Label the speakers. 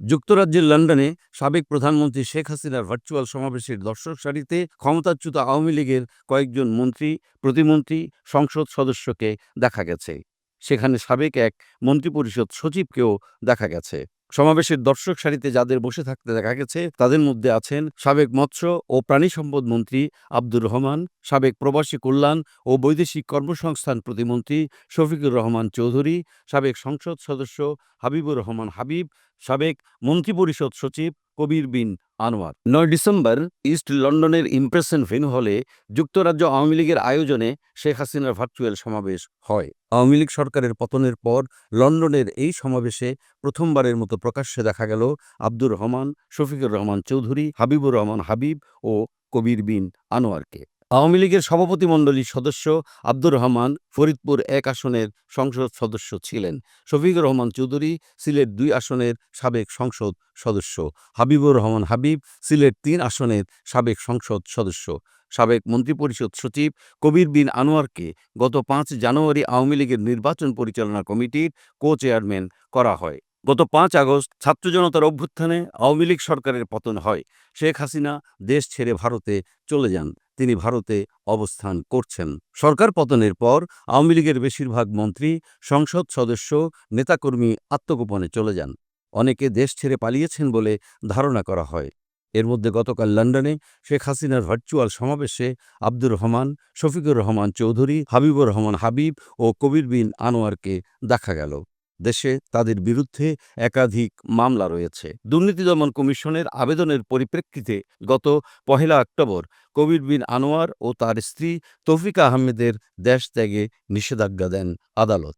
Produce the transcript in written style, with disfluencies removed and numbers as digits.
Speaker 1: যুক্তরাজ্যের লন্ডনে সাবেক প্রধানমন্ত্রী শেখ হাসিনার ভার্চুয়াল সমাবেশের দর্শক সারিতে ক্ষমতাচ্যুত আওয়ামী লীগের কয়েকজন মন্ত্রী, প্রতিমন্ত্রী, সংসদ সদস্যকে দেখা গেছে। সেখানে সাবেক এক মন্ত্রিপরিষদ সচিবকেও দেখা গেছে। সমাবেশের দর্শক সারিতে যাদের বসে থাকতে দেখা গেছে তাদের মধ্যে আছেন সাবেক মৎস্য ও প্রাণী সম্পদ মন্ত্রী আব্দুর রহমান, সাবেক প্রবাসী কল্যাণ ও বৈদেশিক কর্মসংস্থান প্রতিমন্ত্রী শফিকুর রহমান চৌধুরী, সাবেক সংসদ সদস্য হাবিবুর রহমান হাবিব, সাবেক মন্ত্রিপরিষদ সচিব কবির বিন আনোয়ার। ৯ ডিসেম্বর ইস্ট লন্ডনের ইমপ্রেশন ভেন্যু হলে যুক্তরাজ্য আওয়ামী লীগের আয়োজনে শেখ হাসিনার ভার্চুয়াল সমাবেশ হয়। আওয়ামী লীগ সরকারের পতনের পর লন্ডনের এই সমাবেশে প্রথমবারের মতো প্রকাশ্যে দেখা গেল আব্দুর রহমান, শফিকুর রহমান চৌধুরী, হাবিবুর রহমান হাবিব ও কবির বিন আনোয়ারকে। আওয়ামী লীগের সভাপতিমণ্ডলীর সদস্য আব্দুর রহমান ফরিদপুর ১ আসনের সংসদ সদস্য ছিলেন। শফিকুর রহমান চৌধুরী সিলেট ২ আসনের সাবেক সংসদ সদস্য, হাবিবুর রহমান হাবিব সিলেট ৩ আসনের সাবেক সংসদ সদস্য। সাবেক মন্ত্রিপরিষদ সচিব কবির বিন আনোয়ারকে গত ৫ জানুয়ারি আওয়ামী লীগের নির্বাচন পরিচালনা কমিটির কো-চেয়ারম্যান করা হয়। গত ৫ আগস্ট ছাত্র জনতার অভ্যুত্থানে আওয়ামী লীগ সরকারের পতন হয়। শেখ হাসিনা দেশ ছেড়ে ভারতে চলে যান। তিনি ভারতে অবস্থান করছেন। সরকার পতনের পর আওয়ামী লীগের বেশিরভাগ মন্ত্রী, সংসদ সদস্য, নেতাকর্মী আত্মগোপনে চলে যান। অনেকে দেশ ছেড়ে পালিয়েছেন বলে ধারণা করা হয়। এর মধ্যে গতকাল লন্ডনে শেখ হাসিনার ভার্চুয়াল সমাবেশে আব্দুর রহমান, শফিকুর রহমান চৌধুরী, হাবিবুর রহমান হাবিব ও কবির বিন আনোয়ারকে দেখা গেল। দেশে তাদের বিরুদ্ধে একাধিক মামলা রয়েছে। দুর্নীতি দমন কমিশনের আবেদনের পরিপ্রেক্ষিতে গত ১ অক্টোবর কবির বিন আনোয়ার ও তার স্ত্রী তৌফিকা আহমেদের দেশ ত্যাগে নিষেধাজ্ঞা দেন আদালত।